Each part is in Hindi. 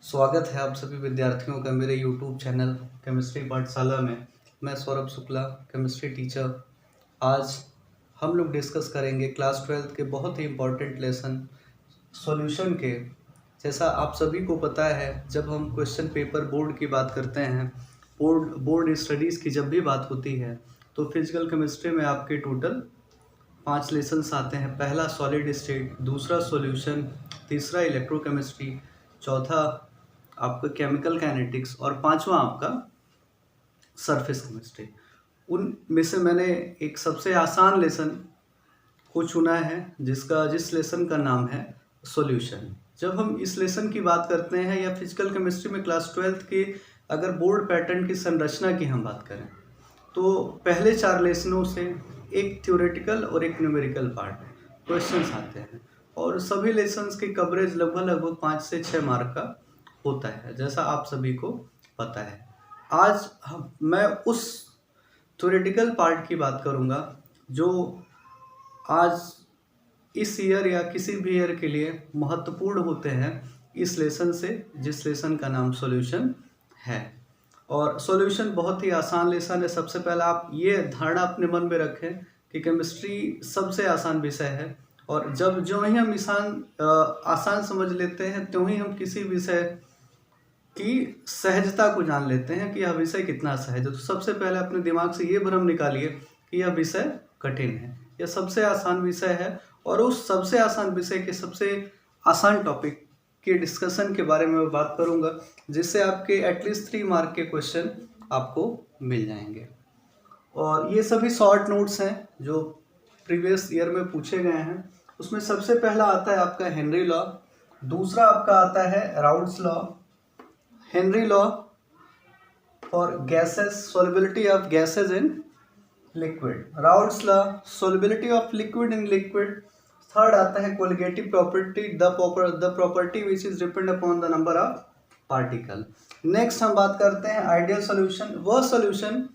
स्वागत है आप सभी विद्यार्थियों का मेरे YouTube चैनल केमिस्ट्री पाठशाला में। मैं सौरभ शुक्ला, केमिस्ट्री टीचर। आज हम लोग डिस्कस करेंगे क्लास 12th के बहुत ही इम्पोर्टेंट लेसन सॉल्यूशन के। जैसा आप सभी को पता है, जब हम क्वेश्चन पेपर बोर्ड की बात करते हैं, बोर्ड स्टडीज़ की जब भी बात होती है, तो फिजिकल केमिस्ट्री में आपके टोटल 5 लेसन्स आते हैं। पहला सॉलिड स्टेट, दूसरा सॉल्यूशन, तीसरा इलेक्ट्रोकेमिस्ट्री, चौथा आपका केमिकल काइनेटिक्स और पांचवा आपका सरफेस केमिस्ट्री। उनमें से मैंने एक सबसे आसान लेसन को चुना है जिस लेसन का नाम है सॉल्यूशन। जब हम इस लेसन की बात करते हैं या फिजिकल केमिस्ट्री में क्लास 12th के अगर बोर्ड पैटर्न की संरचना की हम बात करें, तो पहले 4 लेसनों से एक थ्योरेटिकल और एक न्यूमेरिकल पार्ट क्वेश्चंस आते हैं और सभी लेसन्स की कवरेज लगभग 5 से 6 मार्क का होता है, जैसा आप सभी को पता है। आज मैं उस थ्योरेटिकल पार्ट की बात करूंगा जो आज इस ईयर या किसी भी ईयर के लिए महत्वपूर्ण होते हैं इस लेसन से, जिस लेसन का नाम सॉल्यूशन है। और सॉल्यूशन बहुत ही आसान लेसन है। सबसे पहले आप ये धारणा अपने मन में रखें कि केमिस्ट्री सबसे आसान विषय है और जो ही हम आसान समझ लेते हैं, त्यों ही हम किसी विषय की सहजता को जान लेते हैं कि यह विषय कितना सहज है। तो सबसे पहले अपने दिमाग से ये भ्रम निकालिए कि यह विषय कठिन है। यह सबसे आसान विषय है और उस सबसे आसान विषय के सबसे आसान टॉपिक के डिस्कशन के बारे में मैं बात करूंगा, जिससे आपके एटलीस्ट 3 मार्क के क्वेश्चन आपको मिल जाएंगे। और ये सभी शॉर्ट नोट्स हैं जो प्रीवियस ईयर में पूछे गए हैं। उसमें सबसे पहला आता है आपका हेनरी लॉ, दूसरा आपका आता है Raoult's law. Henry law for gases, solubility of gases in liquid. Raoult's law, solubility of liquid in liquid. Third आता है colligative property, the property which is depend upon the number of particle. Next हम बात करते हैं आइडियल सॉल्यूशन, वह सॉल्यूशन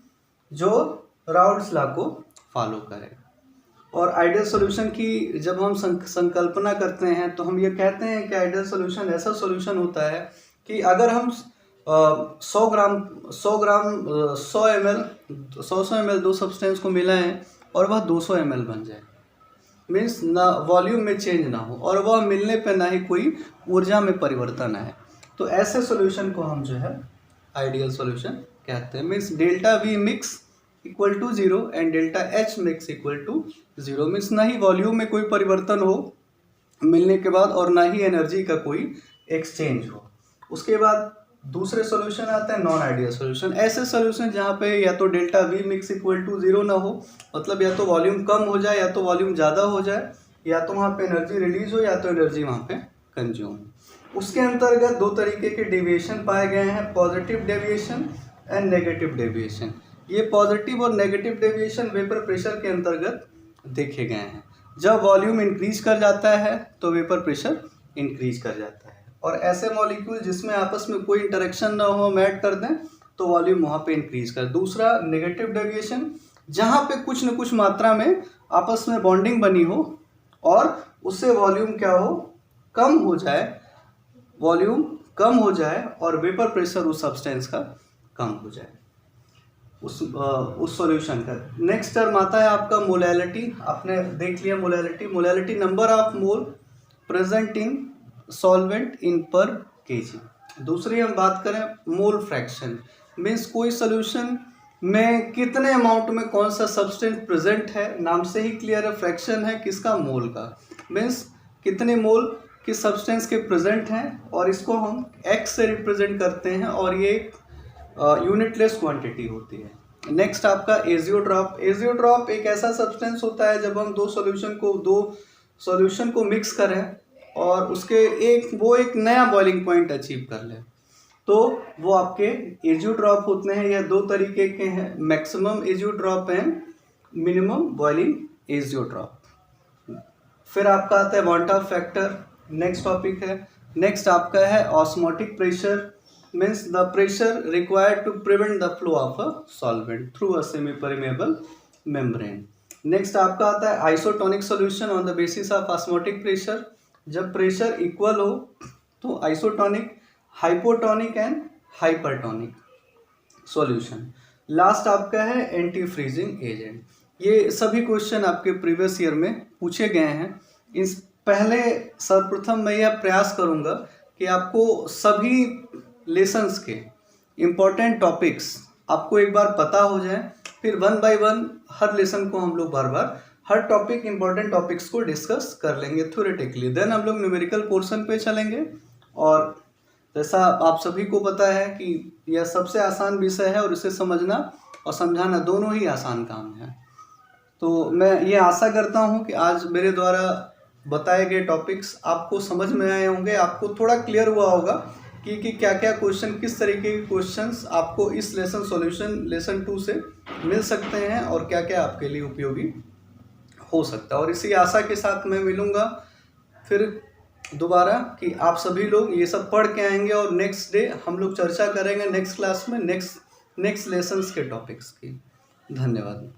जो राउल्ट्स लॉ को फॉलो करे। और आइडियल सॉल्यूशन की जब हम संकल्पना करते हैं तो हम ये कहते हैं कि आइडियल सॉल्यूशन ऐसा सॉल्यूशन होता है कि अगर हम 100 ml दो सब्सटेंस को मिलाएं और वह 200 ml बन जाए, मीन्स ना वॉल्यूम में चेंज ना हो और वह मिलने पे ना ही कोई ऊर्जा में परिवर्तन आए, तो ऐसे सॉल्यूशन को हम जो है आइडियल सॉल्यूशन कहते हैं। Means delta V mix equal to 0 and delta H mix equal to 0। Means ना ही वॉल्यूम में कोई परिवर्तन हो मिलने के बाद और ना ही एनर्जी का कोई एक्सचेंज हो। उसके बाद दूसरे सॉल्यूशन आता है नॉन आइडियल सॉल्यूशन। ऐसे सॉल्यूशन जहाँ पे या तो delta V mix equal to 0 ना हो, मतलब या तो वॉल्यूम कम हो जाए या तो वॉल्यूम ज़्यादा हो जाए, या तो वहाँ पे एनर्जी रिलीज हो या तो एनर्जी वहाँ पे कंज्यूम हो। उसके अंतर्गत 2 तरीके के डेविएशन पाए गए हैं, positive deviation and negative deviation. ये पॉजिटिव और नेगेटिव डेविएशन वेपर प्रेशर के अंतर्गत देखे गए हैं। जब वॉल्यूम इंक्रीज कर जाता है तो वेपर प्रेशर इंक्रीज कर जाता है, और ऐसे मॉलिक्यूल जिसमें आपस में कोई इंटरेक्शन ना हो, हम ऐड कर दें तो वॉल्यूम वहाँ पे इंक्रीज कर। दूसरा नेगेटिव डेविएशन, जहाँ पे कुछ न कुछ मात्रा में आपस में बॉन्डिंग बनी हो और उससे वॉल्यूम क्या हो, कम हो जाए, वॉल्यूम कम हो जाए और वेपर प्रेशर उस सब्सटेंस का कम हो जाए उस सॉल्यूशन का। नेक्स्ट टर्म आता है आपका मोलैलिटी। आपने देख लिया molality number of mole present in solvent in पर केजी। दूसरी हम बात करें मोल फ्रैक्शन, मीन्स कोई सॉल्यूशन में कितने अमाउंट में कौन सा सब्सटेंस प्रेजेंट है, नाम से ही क्लियर है, फ्रैक्शन है किसका, मोल का। मीन्स कितने मोल किस सब्सटेंस के प्रेजेंट हैं और इसको हम एक्स से रिप्रेजेंट करते हैं और ये यूनिटलेस क्वांटिटी होती है। नेक्स्ट आपका एजियोट्रॉप। एजियोट्रॉप एक ऐसा सब्सटेंस होता है जब हम दो सॉल्यूशन को मिक्स करें और उसके एक नया बॉइलिंग पॉइंट अचीव कर ले, तो वो आपके एजियोट्रॉप होते हैं। यह 2 तरीके के हैं, maximum azeotrope and minimum boiling azeotrope. फिर आपका आता है van't Hoff factor, next topic है। नेक्स्ट आपका है osmotic pressure, means the pressure required to prevent the flow of a solvent through a semi permeable membrane. Next आपका आता है isotonic solution on the basis of osmotic pressure. जब प्रेशर इक्वल हो तो isotonic hypotonic and hypertonic solution. Last आपका है एंटी फ्रीजिंग एजेंट। ये सभी क्वेश्चन आपके प्रीवियस ईयर में पूछे गए हैं। इस पहले सर्वप्रथम मैं यह प्रयास करूंगा कि आपको सभी लेसन्स के इम्पोर्टेंट टॉपिक्स आपको एक बार पता हो जाए, फिर one by one her lesson को हम लोग बार बार हर टॉपिक इम्पोर्टेंट टॉपिक्स को डिस्कस कर लेंगे थ्योरेटिकली। देन हम लोग न्यूमेरिकल पोर्शन पे चलेंगे। और जैसा आप सभी को पता है कि यह सबसे आसान विषय है और इसे समझना और समझाना दोनों ही आसान काम है। तो मैं ये आशा करता हूँ कि आज मेरे द्वारा बताए गए टॉपिक्स आपको समझ में आए होंगे, आपको थोड़ा क्लियर हुआ होगा कि क्या क्या क्वेश्चन, किस तरीके के क्वेश्चंस आपको इस लेसन सॉल्यूशन लेसन 2 से मिल सकते हैं और क्या क्या आपके लिए उपयोगी हो सकता है। और इसी आशा के साथ मैं मिलूँगा फिर दोबारा कि आप सभी लोग ये सब पढ़ के आएंगे और नेक्स्ट डे हम लोग चर्चा करेंगे नेक्स्ट क्लास में नेक्स्ट लेसन्स के टॉपिक्स की। धन्यवाद।